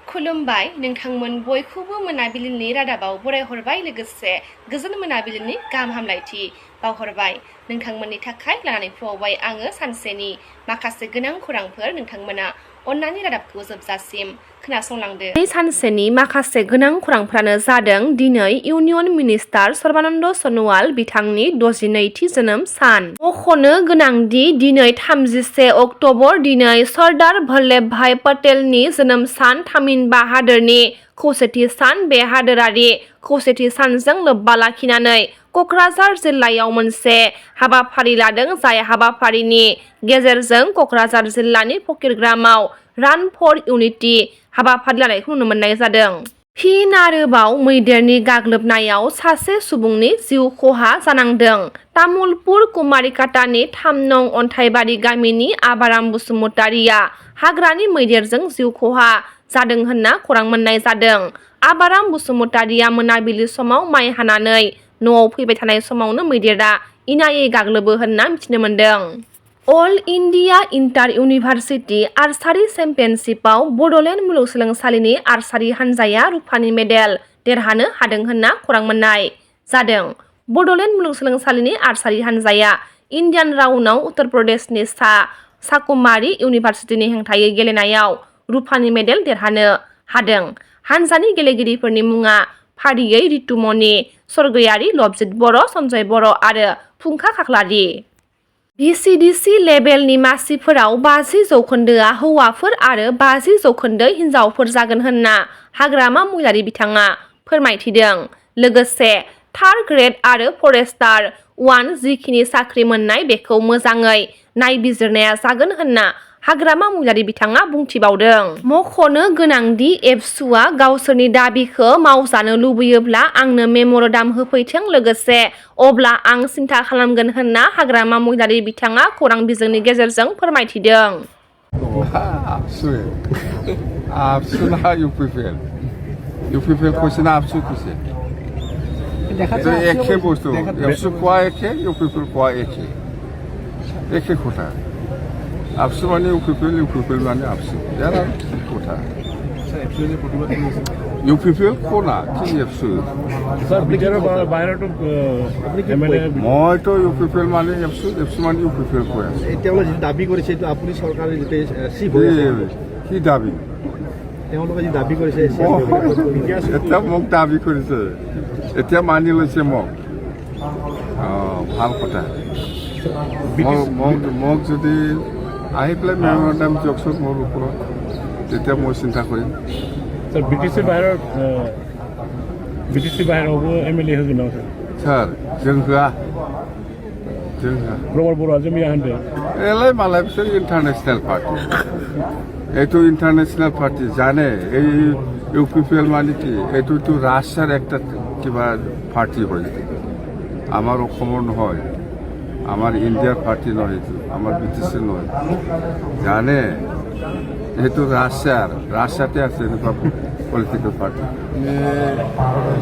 खुलुमबाय नोंथांमोन बयखौबो मोनाबिलिनि रादाबाव बरायहरबाय लोगोसे गोजोन मोनाबिलिनि गाहाम हामलायथि बावहरबाय नोंथांमोननि थाखाय लानानै फैबाय आङो सानसेनि माखासे गोनां खौरांफोर नोंथांमोना अन्नानै रादाबखौ जोबजासिम खोनासंलांदो। सानसेनि माखासे गोनां खौरांफ्रानो जादों दिनै इउनियन मिनिस्टार सर्बानन्द सन'वाल बिथांनि 62थि जोनोम सान। मख'नो गोनांदि दिनै 31 अक्ट'बर दिनै सरदार वल्लभभाई पटेलनि जोनोम सान थामहिनबा हादोरनि खौसेथि सान। बे हादोरारि खौसेथि सानजों लोब्बा लाखिनानै क'क्राझार जिल्लायाव मोनसे हाबाफारि लादों, जाय हाबाफारिनि गेजेरजों क'क्राझार जिल्लानि फकिरग्रामाव रान फर इउनिटि हाबाफारि लानायखौ नुनो मोननाय जादों। फिन आरोबाव मैदेरनि गाग्लोबनायाव सासे सुबुंनि जिउ खहा जानांदों। तामुलपुर कुमारिकाटानि 3 नं अन्थाइबारि गामिनि आबाराम बसुमतारिया हाग्रानि मैदेरजों जिउ खहा जादों होनना खौरां मोननाय जादों। आबाराम बसुमतारिया मोनाबिलि समाव माइ हानानै न'आव फैबाय थानाय समावनो मैदेरा इनायै गाग्लोबो होनना मिथिनो मोन्दों। All India inter university archery चेम्पियनशिपआव बड'लेण्ड मुलुगसोलोंसालिनि आर्चारि हानजाया रुफानि मेडेल देरहानो हादों होनना खौरां मोननाय जादों। बड'लेण्ड मुलुगसोलोंसालिनि आर्चारि हानजाया इन्डियान राउन्डआव उत्तर प्रदेशनि साकुमारी इउनिभार्सिटिनि हेंथायै गेलेनायाव रुफानि मेडेल देरहानो हादों। हानजानि गेलेगिरिफोरनि मुङा फारियै रितुमनि सरगयारि, लबजित बर', सन्जय बर' आरो फुंखा खाख्लारि। VCDC लेभेलनि मासिफोराव 50% हौवाफोर आरो 50% हिनजावफोर जागोन होनना हाग्रामा महिलारि बिथाङा फोरमायथिदों। लोगोसे थार्ड ग्रेड आरो फरेस्टार 1 जिखिनि साख्रि मोननाय बेखौ मोजाङै नायबिजिरनाया जागोन होनना हाग्रामा महिलारि बिथाङा बुंथिबावदों। मख'नो गोनांदि एबसुआ गावसोरनि दाबिखौ मावजानो लुबैयोब्ला आंनो मेम'रेन्डाम होफैथों, लोगोसे अब्ला आं सिन्था खालामगोन होनना हाग्रामा महिलारि बिथाङा खौरां बिजोंनि गेजेरजों फोरमायथिदों। আপসু মানে ইউপিপিএল মানে আপসু যারা কোথা ইউপিপিএল কোনা কি আপসু মইতো ইউপিপিএল মানে আপসু মানে ইউপিপিএল কৈ আছো। তেওঁলোকে যি দাবী কৰিছে এইটো আপুনি চৰকাৰে কি দাবী তেওঁলোকে যি দাবী কৰিছে এতিয়া মোক দাবী কৰিছে, এতিয়া মানি লৈছে মোক। ভাল কথা। মোক যদি আহি পেলাই মেম'ৰেণ্ডাম দিয়কচোন মোৰ ওপৰত, তেতিয়া মই চিন্তা কৰিম। বিটিসি বাহিৰৰ MLA होगोन सार जों होआ प्रमद बर'आ जमिया होनदों एलाय मालाय बिसोर इन्टारनेशनेल पार्टी, এইটো ইন্টারন্যাশনাল পার্টি জানে এই ইউপিপিএল মানে কি, এইটোতো ৰাছিয়াৰ একটা কিবা পাৰ্টি হয়, আমাৰ অসমৰ নহয়, আমাৰ ইন্ডিয়াৰ পাৰ্টি নয়, এইটো আমাৰ বিটিসি নয়, জানে এইটো ৰাছিয়াতে আছে এনেকুৱা পলিটিকেল পাৰ্টি।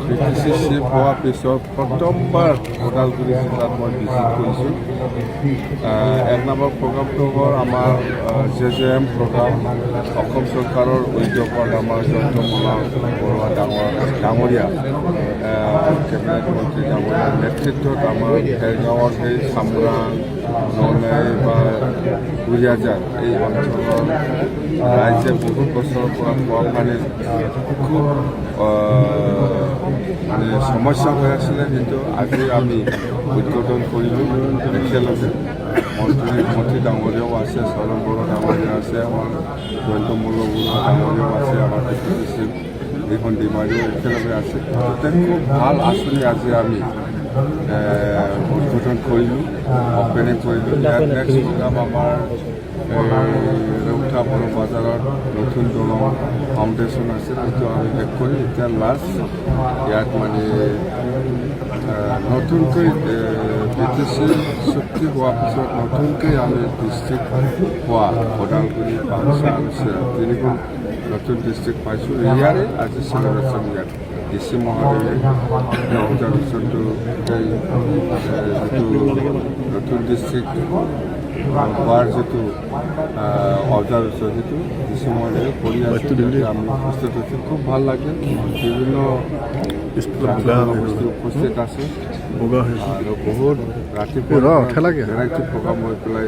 বিটিসি চিফ হোৱাৰ পিছত প্ৰথমবাৰ ওদালগুৰি জিলাত মই ভিজিট কৰিছোঁ। 1 নম্বৰ প্ৰগ্ৰামটো হ'ল আমাৰ JJM প্ৰগ্ৰাম, অসম চৰকাৰৰ উদ্যোগত আমাৰ জয়ন্তমোলা বৰুৱা ডাঙৰীয়া কেবিনেট মন্ত্ৰী ডাঙৰীয়াৰ নেতৃত্বত আমাৰ খেৰগাঁৱৰ সেই খামৰাং, নলাই বা গুৰিয়াজাৰ এই অঞ্চলৰ ৰাইজে বহুত বছৰৰ পৰা খোৱা পানীৰ খুব মানে সমস্যা হৈ আছিলে, কিন্তু আজি আমি উদ্বোধন কৰিলোঁ একেলগে। মন্ত্ৰী ডাঙৰীয়াও আছে, চৰণ বড়ো ডাঙৰীয়া আছে, আমাৰ জয়ন্তমোলা বৰুৱা ডাঙৰীয়াও আছে, আমাৰ ডিপুটি এইখন ডিমাৰীও একেলগে আছে। খুব ভাল আঁচনি আজি আমি উদ্বোধন কৰিলোঁ, অপেনিং কৰিলোঁ। ইয়াৰ নেক্সট প্ৰগ্ৰাম আমাৰ ৰৌতা বড়ো বজাৰত নতুন দলং ফাউণ্ডেশ্যন আছে, সেইটো আমি শেষ কৰি এতিয়া লাষ্ট ইয়াত মানে নতুনকৈ বিটিসি চুক্তি হোৱাৰ পিছত নতুনকৈ আমি ডিষ্ট্ৰিক্ট হোৱা ওদালগুৰি, বাক্সা, তিনিখন নতুন ডিষ্ট্ৰিক্ট পাইছোঁ। ইয়াৰে আজি চেলিব্ৰেশ্যন ইয়াত DC মহোদয়ে অবজাৰভেশ্যনটো যিটো নতুন ডিষ্ট্ৰিক্ট হোৱাৰ যিটো অবজাৰভেশ্যন সেইটো কিছু সময় কৰি আছোঁ আমি উপস্থিত হৈছোঁ খুব ভাল লাগে বিভিন্ন উপস্থিত আছে আৰু বহুত ৰাতিপুৱা ভেৰাইটি প্ৰগ্ৰাম হৈ পেলাই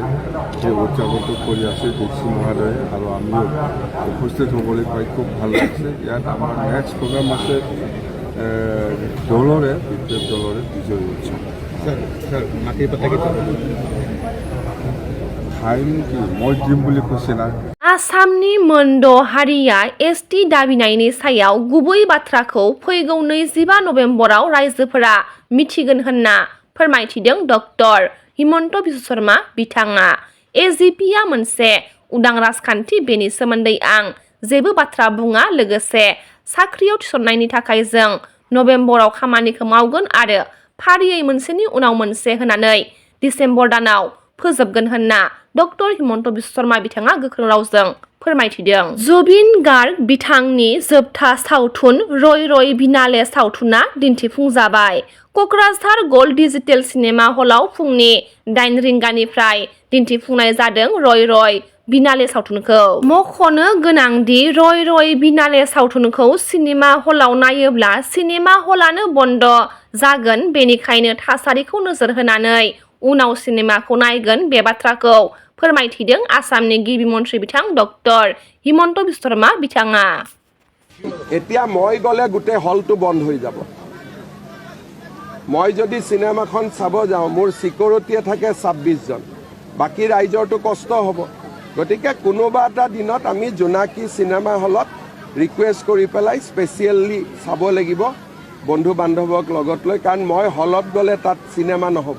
সেই উদযাপনটো কৰি আছে ডিচি মহোদয়ে আৰু আমিও উপস্থিত হ'বলৈ পাই খুব ভাল লাগিছে ইয়াত আমাৰ নেক্সট প্ৰগ্ৰাম আছে দলৰে বিজেপি দলৰে বিজয় উৎসৱ টাইম কি মই দিম বুলি কৈছে না आसामनि मोनद' हारिया एसटि दाबिनायनि सायाव गुबै बाथ्राखौ फैगौ 25 नबेम्बराव रायजोफोरा मिथिगोन होनना फोरमायथिदों डक्टर हिमन्त बिश्व शर्मा बिथाङा एजिपिआ मोनसे उदां राजखान्थि बेनि सोमोन्दै आं जेबो बाथ्रा बुङा लोगोसे साख्रियाव थिसननायनि थाखाय जों नबेम्बराव खामानिखौ मावगोन आरो फारियै मोनसेनि उनाव मोनसे होनानै डिसेम्बर दानाव फोजोबगोन होनना डक्टर हिमन्त बिश्व शर्मा बिथाङा गोख्रों रावजों फोरमायथिदों जुबिन गार्ग बिथांनि जोबथा सावथुन रय रय बिनाले सावथुना दिन्थिफुंजाबाय क'क्राझार गल्ड डिजिटेल सिनेमा हलाव फुंनि 8 रिंगानिफ्राय दिन्थिफुंनाय जादों रय रय बिनाले सावथुनखौ मख'नो गोनांदि रय रय बिनाले सावथुनखौ सिनेमा हलाव नायोब्ला सिनेमा हलानो बन्द जागोन बेनिखायनो थासारिखौ नोजोर होनानै उनाव सिनेमाखौ नायगोन बे बाथ्राखौ फोरमायथिदों आसामनि गिबि मन्थ्रि बिथां डक्टर हिमन्त बिश्व शर्मा बिथाङा এতিয়া মই গ'লে গোটেই হলটো বন্ধ হৈ যাব মই যদি সিনেমাখন চাব যাওঁ মোৰ সিকিউৰিটিয়ে থাকে 26 জন বাকি ৰাইজৰটো কষ্ট হ'ব গতিকে কোনোবা এটা দিনত আমি জোনাকি সিনেমা হলত ৰিকুৱেষ্ট কৰি পেলাই স্পেচিয়েলি চাব লাগিব বন্ধু বান্ধৱক লগত লৈ কাৰণ মই হলত গ'লে তাত সিনেমা নহ'ব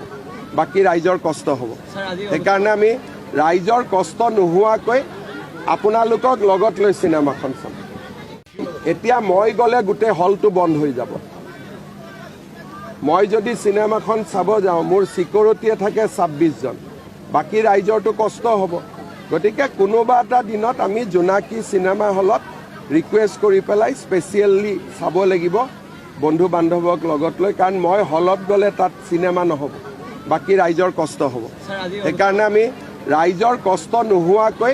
বাকি ৰাইজৰ কষ্ট হ'ব সেইকাৰণে আমি ৰাইজৰ কষ্ট নোহোৱাকৈ আপোনালোকক লগত লৈ সিনেমাখন চাম এতিয়া মই গ'লে গোটেই হলটো বন্ধ হৈ যাব মই যদি সিনেমাখন চাব যাওঁ মোৰ সিকিউৰিটিয়ে থাকে 26 জন বাকি ৰাইজৰটো কষ্ট হ'ব গতিকে কোনোবা এটা দিনত আমি জোনাকি সিনেমা হলত ৰিকুৱেষ্ট কৰি পেলাই স্পেচিয়েলি চাব লাগিব বন্ধু বান্ধৱক লগত লৈ কাৰণ মই হলত গ'লে তাত সিনেমা নহ'ব বাকি ৰাইজৰ কষ্ট হ'ব সেইকাৰণে আমি ৰাইজৰ কষ্ট নোহোৱাকৈ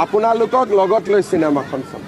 আপোনালোকক লগত লৈ সিনেমাখন চাম